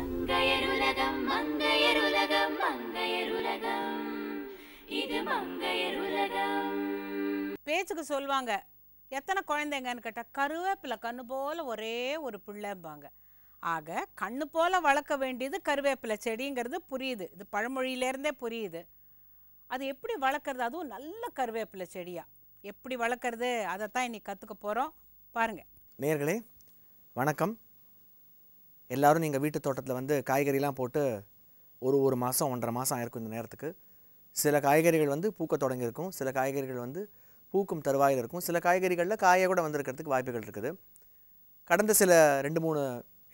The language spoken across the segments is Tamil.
மங்கையருலகம் மங்கையருலகம் மங்கையருலகம் இது மங்கையருலகம். பேச்சுக்கு சொல்லுவாங்க, எத்தனை குழந்தைங்கன்னு கேட்டால் கருவேப்பிலை கண்ணு போல் ஒரே ஒரு பிள்ளைம்பாங்க. ஆக கண்ணு போல் வளர்க்க வேண்டியது கருவேப்பிலை செடிங்கிறது புரியுது. இது பழமொழியிலேருந்தே புரியுது. அது எப்படி வளர்க்குறது, அதுவும் நல்ல கருவேப்பிலை செடியாக எப்படி வளர்க்குறது, அதைத்தான் இன்னைக்கு கற்றுக்க போகிறோம். பாருங்கள் நேயர்களே, வணக்கம். எல்லோரும் நீங்கள் வீட்டு தோட்டத்தில் வந்து காய்கறிலாம் போட்டு ஒரு மாதம் 1.5 மாதம் ஆயிருக்கும் இந்த நேரத்துக்கு. சில காய்கறிகள் வந்து பூக்க தொடங்கியிருக்கும், சில காய்கறிகள் வந்து பூக்கும் தருவாயில் இருக்கும், சில காய்கறிகளில் காயை கூட வந்திருக்கிறதுக்கு வாய்ப்புகள் இருக்குது. கடந்த சில 2-3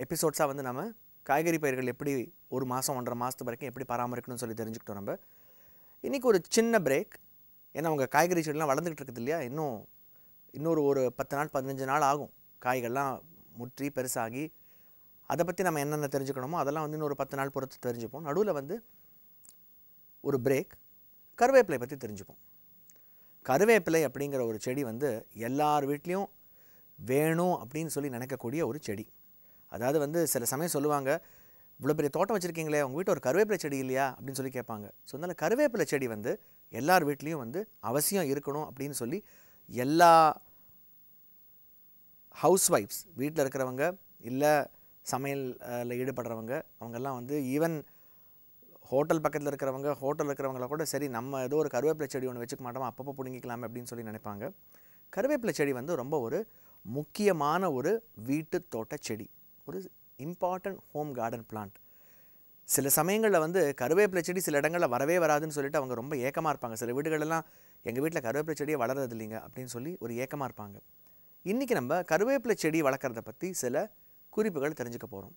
எபிசோட்ஸாக வந்து நம்ம காய்கறி பயிர்கள் எப்படி 1 மாதம் 1.5 மாதத்து வரைக்கும் எப்படி பராமரிக்கணும்னு சொல்லி தெரிஞ்சுக்கிட்டோம். நம்ம இன்றைக்கி ஒரு சின்ன பிரேக். ஏன்னா உங்கள் காய்கறி செடிலாம் வளர்ந்துக்கிட்டு இருக்குது இல்லையா, இன்னொரு ஒரு 10 நாள் 15 நாள் ஆகும் காய்கள்லாம் முற்றி பெருசாகி. அதை பற்றி நம்ம என்னென்ன தெரிஞ்சுக்கணுமோ அதெல்லாம் வந்து இன்னொரு 10 நாள் பொறுத்து தெரிஞ்சுப்போம். நடுவில் வந்து ஒரு பிரேக், கருவேப்பிலை பற்றி தெரிஞ்சுப்போம். கருவேப்பிலை அப்படிங்கிற ஒரு செடி வந்து எல்லார் வீட்லேயும் வேணும் அப்படின்னு சொல்லி நினைக்கக்கூடிய ஒரு செடி. அதாவது வந்து சில சமயம் சொல்லுவாங்க, இவ்வளோ பெரிய தோட்டம் வச்சுருக்கீங்களே, உங்கள் வீட்டில் ஒரு கருவேப்பிலை செடி இல்லையா அப்படின்னு சொல்லி கேட்பாங்க. ஸோ அதனால் கருவேப்பிலை செடி வந்து எல்லார் வீட்லேயும் வந்து அவசியம் இருக்கணும் அப்படின்னு சொல்லி எல்லா ஹவுஸ் ஒய்ஃப்ஸ் வீட்டில் இருக்கிறவங்க, இல்லை சமையலில் ஈடுபடுறவங்க, அவங்கெல்லாம் வந்து ஈவன் ஹோட்டல் பக்கத்தில் இருக்கிறவங்கள கூட சரி நம்ம ஏதோ ஒரு கருவேப்பிலை செடி ஒன்று வச்சுக்க மாட்டோம், அப்பப்போ பிடுங்கிக்கலாமே அப்படின்னு சொல்லி நினைப்பாங்க. கருவேப்பிலை செடி வந்து ரொம்ப ஒரு முக்கியமான ஒரு வீட்டு தோட்ட செடி, ஒரு இம்பார்ட்டன்ட் ஹோம் கார்டன் பிளான்ட். சில சமயங்களில் வந்து கருவேப்பிலை செடி சில இடங்களில் வரவே வராதுன்னு சொல்லிட்டு அவங்க ரொம்ப ஏக்கமாக இருப்பாங்க. சில வீடுகளெல்லாம் எங்கள் வீட்டில் கருவேப்பிலை செடியே வளர்றது இல்லைங்க அப்படின்னு சொல்லி ஒரு ஏக்கமாக இருப்பாங்க. இன்றைக்கி நம்ம கருவேப்பிலை செடி வளர்க்குறத பற்றி சில குறிப்புகள் தெரிஞ்சுக்க போகிறோம்.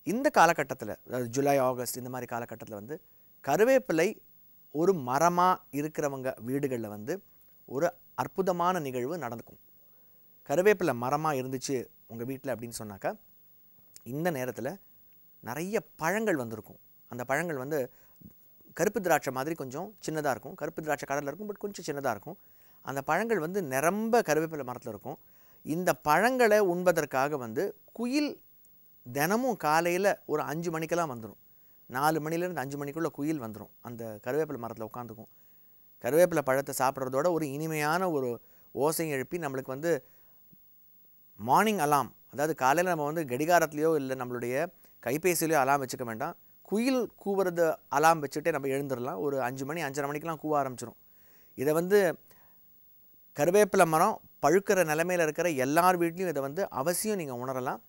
இந்த காலகட்டத்தில், அதாவது ஜூலை ஆகஸ்ட் இந்த மாதிரி காலகட்டத்தில் வந்து கருவேப்பிலை ஒரு மரமாக இருக்கிறவங்க வீடுகளில் வந்து ஒரு அற்புதமான நிகழ்வு நடந்துக்கும். கருவேப்பிலை மரமாக இருந்துச்சு உங்கள் வீட்டில் அப்படின்னு சொன்னாக்கா, இந்த நேரத்தில் நிறைய பழங்கள் வந்திருக்கும். அந்த பழங்கள் வந்து கருப்பு திராட்சை மாதிரி கொஞ்சம் சின்னதாக இருக்கும், கருப்பு திராட்சை கடலில் இருக்கும், பட் கொஞ்சம் சின்னதாக இருக்கும். அந்த பழங்கள் வந்து நிரம்ப கருவேப்பிலை மரத்தில் இருக்கும். இந்த பழங்களை உண்பதற்காக வந்து குயில் தினமும் காலையில் ஒரு 5 மணிக்கெல்லாம் வந்துடும். 4 மணிலேருந்து 5 மணிக்குள்ளே குயில் வந்துடும், அந்த கருவேப்பிலை மரத்தில் உட்காந்துக்கும். கருவேப்பிலை பழத்தை சாப்பிட்றதோட ஒரு இனிமையான ஒரு ஓசை எழுப்பி நம்மளுக்கு வந்து மார்னிங் அலாம், அதாவது காலையில் நம்ம வந்து கடிகாரத்துலேயோ இல்லை நம்மளுடைய கைபேசியிலையோ அலாம் வச்சுக்க வேண்டாம், குயில் கூவுறது அலாம் வச்சுட்டே நம்ம எழுந்துடலாம். ஒரு 5 மணி 5:30 மணிக்கெலாம் கூவ ஆரம்பிச்சிடும். இதை வந்து கருவேப்பிலை மரம் பழுக்கிற நிலைமையில் இருக்கிற எல்லார் வீட்லேயும் இதை வந்து அவசியம் நீங்கள் உணரலாம்.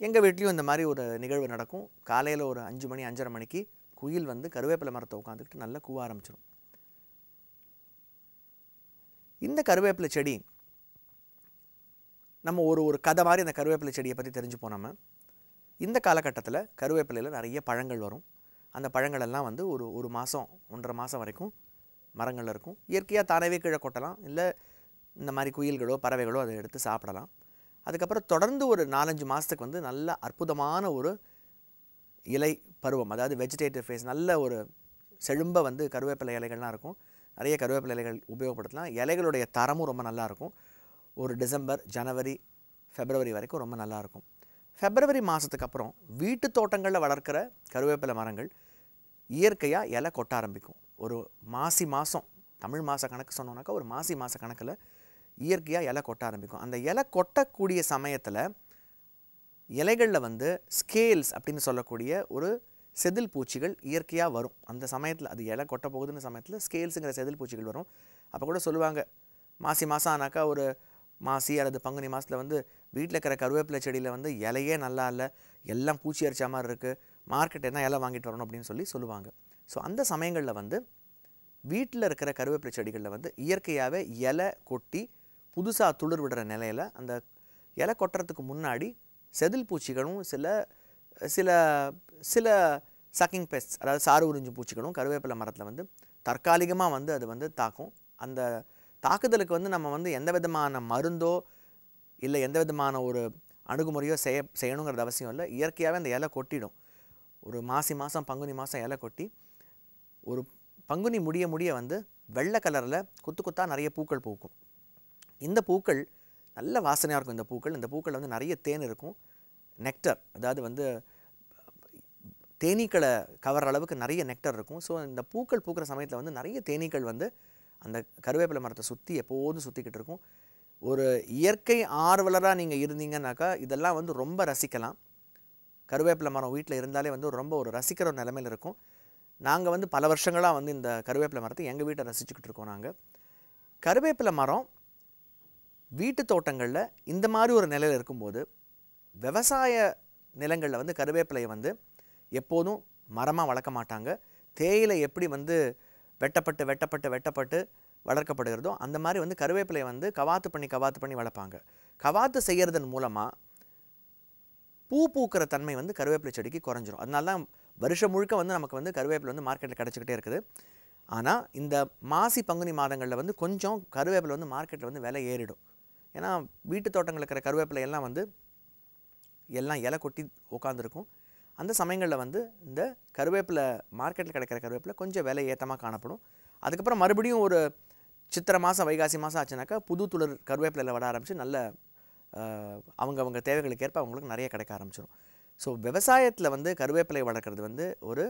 எங்கள் வீட்லேயும் இந்த மாதிரி ஒரு நிகழ்வு நடக்கும். காலையில் ஒரு 5 மணி 5:30 மணிக்கு குயில் வந்து கருவேப்பிலை மரத்தை உட்காந்துக்கிட்டு நல்லா கூவ ஆரம்பிச்சிடும். இந்த கருவேப்பிலை செடி நம்ம ஒரு கதை மாதிரி அந்த கருவேப்பிலை செடியை பற்றி தெரிஞ்சுப்போம். நம்ம இந்த காலகட்டத்தில் கருவேப்பிலையில் நிறைய பழங்கள் வரும். அந்த பழங்கள் எல்லாம் வந்து ஒரு மாதம் 1.5 மாதம் வரைக்கும் மரங்கள் இருக்கும். இயற்கையாக தானவே கீழே கொட்டலாம், இல்லை இந்த மாதிரி குயில்களோ பறவைகளோ அதை எடுத்து சாப்பிடலாம். அதுக்கப்புறம் தொடர்ந்து ஒரு 4-5 மாதத்துக்கு வந்து நல்ல அற்புதமான ஒரு இலை பருவம், அதாவது வெஜிடேட்டிவ் ஃபேஸ், நல்ல ஒரு செழும்ப வந்து கருவேப்பிலை இலைகள்லாம் இருக்கும். நிறைய கருவேப்பிலை இலைகள் உபயோகப்படுத்தலாம். இலைகளுடைய தரமும் ரொம்ப நல்லாயிருக்கும். ஒரு டிசம்பர், ஜனவரி, ஃபெப்ரவரி வரைக்கும் ரொம்ப நல்லாயிருக்கும். ஃபெப்ரவரி மாதத்துக்கு அப்புறம் வீட்டு தோட்டங்களில் வளர்க்குற கருவேப்பிலை மரங்கள் இயற்கையாக இலை கொட்ட ஆரம்பிக்கும். ஒரு மாசி மாதம், தமிழ் மாத கணக்கு சொன்னோன்னாக்கா ஒரு மாசி மாத கணக்கில் இயற்கையாக இலை கொட்ட ஆரம்பிக்கும். அந்த இலை கொட்டக்கூடிய சமயத்தில் இலைகளில் வந்து ஸ்கேல்ஸ் அப்படின்னு சொல்லக்கூடிய ஒரு செதில் பூச்சிகள் இயற்கையாக வரும். அந்த சமயத்தில் அது இலை கொட்ட போகுதுன்னு சமயத்தில் ஸ்கேல்ஸுங்கிற செதில் பூச்சிகள் வரும். அப்போ கூட சொல்லுவாங்க, மாசி மாதம் ஆனாக்கா ஒரு மாசி அல்லது பங்குனி மாதத்தில் வந்து வீட்டில் இருக்கிற கருவேப்பிலை செடியில் வந்து இலையே நல்லா இல்லை, எல்லாம் பூச்சி அரிச்ச மாதிரி இருக்குது, மார்க்கெட் என்ன இலை வாங்கிட்டு வரணும் அப்படின்னு சொல்லுவாங்க. ஸோ அந்த சமயங்களில் வந்து வீட்டில் இருக்கிற கருவேப்பிலை செடிகளில் வந்து இயற்கையாகவே இலை கொட்டி புதுசாக துளிர் விடுற நிலையில் அந்த இலை கொட்டுறதுக்கு முன்னாடி செதில் பூச்சிகளும் சில சில சக்கிங் பெஸ்ட், அதாவது சாறு உறிஞ்சும் பூச்சிகளும் கருவேப்பிலை மரத்தில் வந்து தற்காலிகமாக வந்து அது வந்து தாக்கும். அந்த தாக்குதலுக்கு வந்து நம்ம வந்து எந்த விதமான மருந்தோ இல்லை எந்த விதமான ஒரு அணுகுமுறையோ செய்யணுங்கிறது அவசியம் இல்லை. இயற்கையாகவே அந்த இலை கொட்டிடும். ஒரு மாசி மாதம் பங்குனி மாதம் இலை கொட்டி ஒரு பங்குனி முடிய வந்து வெள்ளை கலரில் கொத்தாக நிறைய பூக்கள் பூக்கும். இந்த பூக்கள் நல்ல வாசனையாக இருக்கும். இந்த பூக்கள் வந்து நிறைய தேன் இருக்கும். நெக்டர், அதாவது வந்து தேனீக்களை கவர்ற அளவுக்கு நிறைய நெக்டர் இருக்கும். ஸோ இந்த பூக்கள் பூக்கிற சமயத்தில் வந்து நிறைய தேனீக்கள் வந்து அந்த கருவேப்பிலை மரத்தை சுற்றி எப்போதும் சுற்றிக்கிட்டு இருக்கும். ஒரு இயற்கை ஆர்வலராக நீங்கள் இருந்தீங்கன்னாக்கா இதெல்லாம் வந்து ரொம்ப ரசிக்கலாம். கருவேப்பிலை மரம் வீட்டில் இருந்தாலே வந்து ரொம்ப ஒரு ரசிக்கிற ஒரு நிலைமையில் இருக்கும். நாங்கள் வந்து பல வருஷங்களாக வந்து இந்த கருவேப்பிலை மரத்தை எங்கள் வீட்டை ரசிச்சுக்கிட்டு இருக்கோம். நாங்கள் கருவேப்பிலை மரம் வீட்டு தோட்டங்களில் இந்த மாதிரி ஒரு நிலையில் இருக்கும்போது விவசாய நிலங்களில் வந்து கருவேப்பிலையை வந்து எப்போதும் மரமாக வளர்க்க மாட்டாங்க. தேயிலை எப்படி வந்து வெட்டப்பட்டு வெட்டப்பட்டு வெட்டப்பட்டு வளர்க்கப்படுகிறதோ அந்த மாதிரி வந்து கருவேப்பிலையை வந்து கவாத்து பண்ணி வளர்ப்பாங்க. கவாத்து செய்கிறதன் மூலமாக பூ பூக்கிற தன்மை வந்து கருவேப்பிலை செடிக்கு குறைஞ்சிரும். அதனால தான் வருஷம் முழுக்க வந்து நமக்கு வந்து கருவேப்பிலை வந்து மார்க்கெட்டில் கிடச்சிக்கிட்டே இருக்குது. ஆனால் இந்த மாசி பங்குனி மாதங்களில் வந்து கொஞ்சம் கருவேப்பிலை வந்து மார்க்கெட்டில் வந்து விலை ஏறிடும். ஏன்னா வீட்டு தோட்டங்களில் இருக்கிற கருவேப்பிலை எல்லாம் வந்து எல்லாம் இலை கொட்டி உட்காந்துருக்கும். அந்த சமயங்களில் வந்து இந்த கருவேப்பிலை மார்க்கெட்டில் கிடைக்கிற கருவேப்பிலை கொஞ்சம் விலை ஏற்றமாக காணப்படும். அதுக்கப்புறம் மறுபடியும் ஒரு சித்திரை மாதம் வைகாசி மாதம் ஆச்சுனாக்கா புது துளிர் கருவேப்பிலையில் வர ஆரம்பித்து நல்ல அவங்க தேவைகளுக்கு ஏற்ப அவங்களுக்கு நிறைய கிடைக்க ஆரம்பிச்சிடும். ஸோ விவசாயத்தில் வந்து கருவேப்பிலை வளர்க்குறது வந்து ஒரு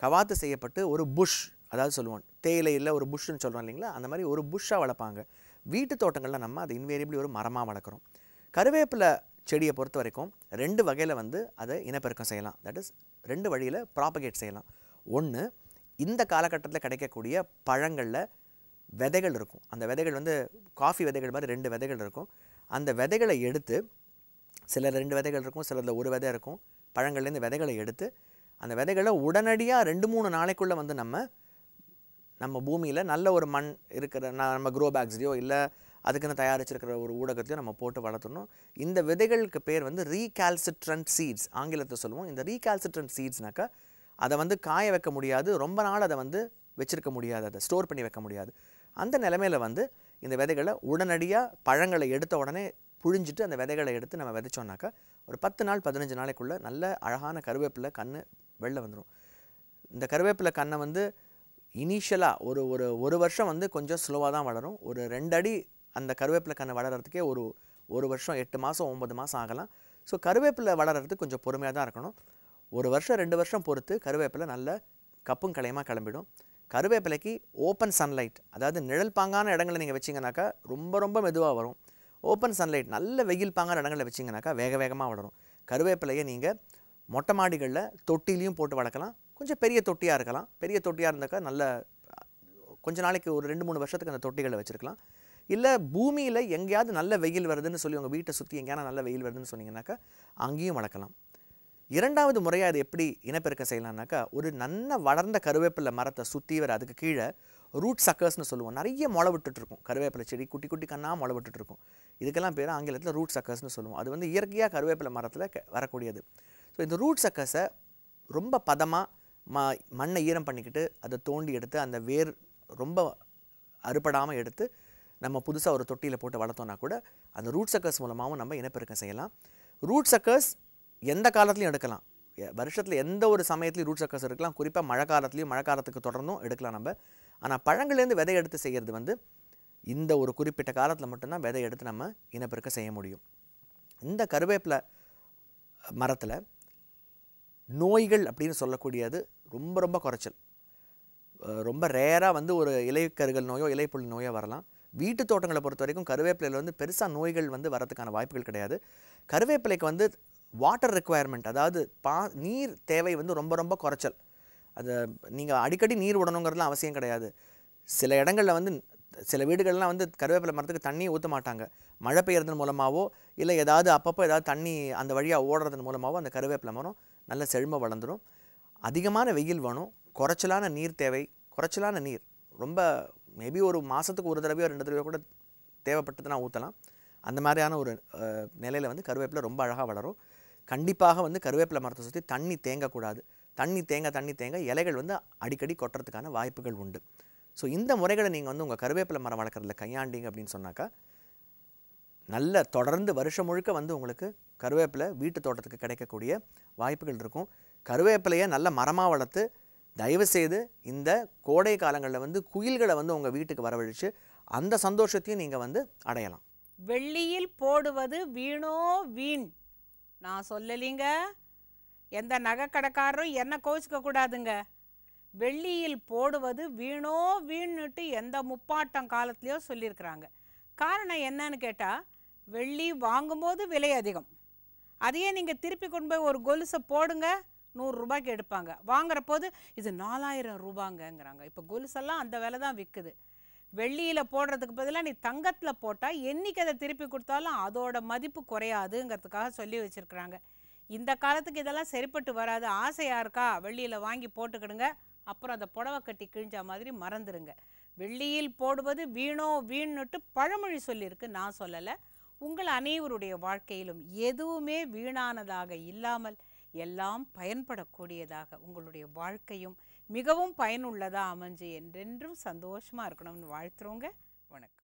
கவாத்து செய்யப்பட்டு ஒரு புஷ், அதாவது சொல்லுவோம் தேயிலையில் ஒரு புஷ்ன்னு சொல்கிறோம் இல்லைங்களா, அந்த மாதிரி ஒரு புஷ்ஷாக வளர்ப்பாங்க. வீட்டு தோட்டங்களில் நம்ம அதை இன்வேரியபிளி ஒரு மரமாக வளர்க்குறோம். கருவேப்பிலை செடியை பொறுத்த வரைக்கும் 2 வகையில் வந்து அதை இனப்பெருக்கம் செய்யலாம். தட் இஸ் 2 வழியில் ப்ராபகேட் செய்யலாம். ஒன்று, இந்த காலகட்டத்தில் கிடைக்கக்கூடிய பழங்களில் விதைகள் இருக்கும். அந்த விதைகள் வந்து காஃபி விதைகள் மாதிரி 2 விதைகள் இருக்கும். அந்த விதைகளை எடுத்து, சிலர் 2 விதைகள் இருக்கும், சிலரில் 1 விதை இருக்கும். பழங்கள்லேருந்து விதைகளை எடுத்து அந்த விதைகளை உடனடியாக 2-3 நாளைக்குள்ளே வந்து நம்ம பூமியில் நல்ல ஒரு மண் இருக்கிற நம்ம க்ரோ பேக்ஸ்லையோ இல்லை அதுக்குன்னு தயாரிச்சிருக்கிற ஒரு ஊடகத்தையோ நம்ம போட்டு வளர்த்துணும். இந்த விதைகளுக்கு பேர் வந்து ரீகால்சிட்ரண்ட் சீட்ஸ், ஆங்கிலத்தை சொல்லுவோம். இந்த ரீகால்சிட்ரண்ட் சீட்ஸ்னாக்கா அதை வந்து காய வைக்க முடியாது, ரொம்ப நாள் அதை வந்து வச்சுருக்க முடியாது, அதை ஸ்டோர் பண்ணி வைக்க முடியாது. அந்த நிலைமையில் வந்து இந்த விதைகளை உடனடியாக பழங்களை எடுத்த உடனே புழிஞ்சிட்டு அந்த விதைகளை எடுத்து நம்ம விதைச்சோன்னாக்கா ஒரு 10 நாள் 15 நாளைக்குள்ளே நல்ல அழகான கருவேப்பிலை கன்று வெளில வந்துடும். இந்த கருவேப்பிலை கண்ணை வந்து இனிஷியலாக ஒரு வருஷம் வந்து கொஞ்சம் ஸ்லோவாக தான் வளரும். ஒரு 2 அடி அந்த கருவேப்பிலை கண்ணை வளர்கிறதுக்கே ஒரு வருஷம் 8 மாதம் 9 மாதம் ஆகலாம். ஸோ கருவேப்பிலை வளர்கிறதுக்கு கொஞ்சம் பொறுமையாக தான் இருக்கணும். 1 வருஷம் 2 வருஷம் பொறுத்து கருவேப்பிலை நல்ல கப்பும் கலையமாக கிளம்பிடும். கருவேப்பிலைக்கு ஓப்பன் சன்லைட், அதாவது நிழல் பாங்கான இடங்களை நீங்கள் வச்சிங்கனாக்கா ரொம்ப மெதுவாக வரும். ஓப்பன் சன்லைட் நல்ல வெயில் பாங்கான இடங்களில் வச்சிங்கனாக்கா வேகமாக வளரும். கருவேப்பிலையை நீங்கள் மொட்டை மாடிகளில் தொட்டிலையும் போட்டு வளர்க்கலாம். கொஞ்சம் பெரிய தொட்டியாக இருக்கலாம். பெரிய தொட்டியாக இருந்தாக்கா நல்ல கொஞ்ச நாளைக்கு ஒரு 2-3 வருஷத்துக்கு அந்த தொட்டிகளை வச்சுருக்கலாம். இல்லை பூமியில் எங்கேயாவது நல்ல வெயில் வருதுன்னு சொல்லி உங்கள் வீட்டை சுற்றி எங்கேயாவது நல்ல வெயில் வருதுன்னு சொன்னீங்கன்னாக்கா அங்கேயும் வளர்க்கலாம். 2வது முறையாக அது எப்படி இனப்பெருக்கம் செய்யலாம்னாக்கா, ஒரு நல்ல வளர்ந்த கருவேப்பிலை மரத்தை சுற்றி வர அதுக்கு கீழே ரூட் சக்கர்ஸ்னு சொல்லுவோம். நிறைய முளை விட்டுட்ருக்கும் கருவேப்பிலை செடி, குட்டி கண்ணாக முளை விட்டுட்ருக்கும். இதுக்கெல்லாம் பேர் ஆங்கிலத்தில் ரூட் சக்கர்ஸ்னு சொல்லுவோம். அது வந்து இயற்கையாக கருவேப்பிலை மரத்தில் வரக்கூடியது. ஸோ இந்த ரூட் சக்கர்ஸை ரொம்ப பதமாக மண்ணை ஈரம் பண்ணிக்கிட்டு அதை தோண்டி எடுத்து அந்த வேர் ரொம்ப அறுபடாமல் எடுத்து நம்ம புதுசாக ஒரு தொட்டியில் போட்டு வளர்த்தோன்னா கூட அந்த ரூட் சக்கர்ஸ் மூலமாகவும் நம்ம இனப்பெருக்கம் செய்யலாம். ரூட் சக்கர்ஸ் எந்த காலத்துலையும் எடுக்கலாம். வருஷத்தில் எந்த ஒரு சமயத்துலையும் ரூட் சக்கர்ஸ் எடுக்கலாம். குறிப்பாக மழை காலத்துக்கு தொடர்ந்தும் எடுக்கலாம் நம்ம. ஆனால் பழங்கள்லேருந்து விதை எடுத்து செய்கிறது வந்து இந்த ஒரு குறிப்பிட்ட காலத்தில் மட்டும்தான் விதை எடுத்து நம்ம இனப்பெருக்கம் செய்ய முடியும். இந்த கருவேப்பிலை மரத்தில் நோய்கள் அப்படின்னு சொல்லக்கூடியது ரொம்ப குறைச்சல். ரொம்ப ரேராக வந்து ஒரு இலைக்கருகள் நோயோ இலைப்புள்ளி நோயோ வரலாம். வீட்டு தோட்டங்களை பொறுத்த வரைக்கும் கருவேப்பிலையில் வந்து பெருசாக நோய்கள் வந்து வரதுக்கான வாய்ப்புகள் கிடையாது. கருவேப்பிலைக்கு வந்து வாட்டர் ரெக்குவயர்மெண்ட், அதாவது நீர் தேவை வந்து ரொம்ப குறைச்சல். அதை நீங்கள் அடிக்கடி நீர் விடணுங்கிறதுலாம் அவசியம் கிடையாது. சில இடங்களில் வந்து சில வீடுகள்லாம் வந்து கருவேப்பிலை மரத்துக்கு தண்ணி ஊற்ற மாட்டாங்க. மழை பெய்யறதன் மூலமாகவோ இல்லை ஏதாவது அப்பப்போ ஏதாவது தண்ணி அந்த வழியாக ஓடுறதன் மூலமாகவோ அந்த கருவேப்பிலை மரம் நல்ல செழுமை வளர்ந்துடும். அதிகமான வெயில் வேணும், குறைச்சலான நீர் தேவை. குறைச்சலான நீர் ரொம்ப மேபி ஒரு மாதத்துக்கு 1 தடவையோ 2 தடவையோ கூட தேவைப்பட்டதுன்னா ஊற்றலாம். அந்த மாதிரியான ஒரு நிலையில் வந்து கருவேப்பிலை ரொம்ப அழகாக வளரும். கண்டிப்பாக வந்து கருவேப்பிலை மரத்தை சுற்றி தண்ணி தேங்கக்கூடாது. தண்ணி தேங்க இலைகள் வந்து அடிக்கடி கொட்டுறதுக்கான வாய்ப்புகள் உண்டு. ஸோ இந்த முறைகளை நீங்கள் வந்து உங்கள் கருவேப்பிலை மரம் வளர்க்குறதுல கையாண்டிங்க அப்படின்னு சொன்னாக்கா நல்ல தொடர்ந்து வருஷம் முழுக்க வந்து உங்களுக்கு கருவேப்பிலை வீட்டு தோட்டத்துக்கு கிடைக்கக்கூடிய வாய்ப்புகள் இருக்கும். கருவேப்பிலையை நல்ல மரமாக வளர்த்து தயவுசெய்து இந்த கோடை காலங்களில் வந்து குயில்களை வந்து உங்கள் வீட்டுக்கு வரவழைச்சு அந்த சந்தோஷத்தையும் நீங்கள் வந்து அடையலாம். வெள்ளியில் போடுவது வீணோ வீண், நான் சொல்லலிங்க. எந்த நகைக்கடைக்காரரும் என்ன கோச்சிக்க கூடாதுங்க. வெள்ளியில் போடுவது வீணோ வீண்னுட்டு எந்த முப்பாட்டம் காலத்துலேயோ சொல்லியிருக்கிறாங்க. காரணம் என்னன்னு கேட்டால், வெள்ளி வாங்கும்போது விலை அதிகம். அதையே நீங்கள் திருப்பி கொண்டு போய் ஒரு கொலுசை போடுங்க, 100 ரூபாய்க்கு எடுப்பாங்க. வாங்குற போது இது 4000 ரூபாங்கங்கிறாங்க. இப்போ கொலுசெல்லாம் அந்த விலை தான் விற்குது. வெள்ளியில் போடுறதுக்கு பதிலாக நீ தங்கத்தில் போட்டால் என்றைக்கு அதை திருப்பி கொடுத்தாலும் அதோட மதிப்பு குறையாதுங்கிறதுக்காக சொல்லி வச்சுருக்குறாங்க. இந்த காலத்துக்கு இதெல்லாம் சரிப்பட்டு வராது. ஆசையாக இருக்கா, வெள்ளியில் வாங்கி போட்டுக்கிடுங்க, அப்புறம் அதை புடவை கட்டி கிழிஞ்ச மாதிரி மறந்துடுங்க. வெள்ளியில் போடுவது வீணோ வீண்னுட்டு பழமொழி சொல்லியிருக்கு, நான் சொல்லலை. உங்கள் அனைவருடைய வாழ்க்கையிலும் எதுவுமே வீணானதாக இல்லாமல் எல்லாம் பயன்படக்கூடியதாக உங்களுடைய வாழ்க்கையும் மிகவும் பயனுள்ளதாக அமைஞ்சு என்றென்றும் சந்தோஷமாக இருக்கணும்னு வாழ்த்துறோங்க. வணக்கம்.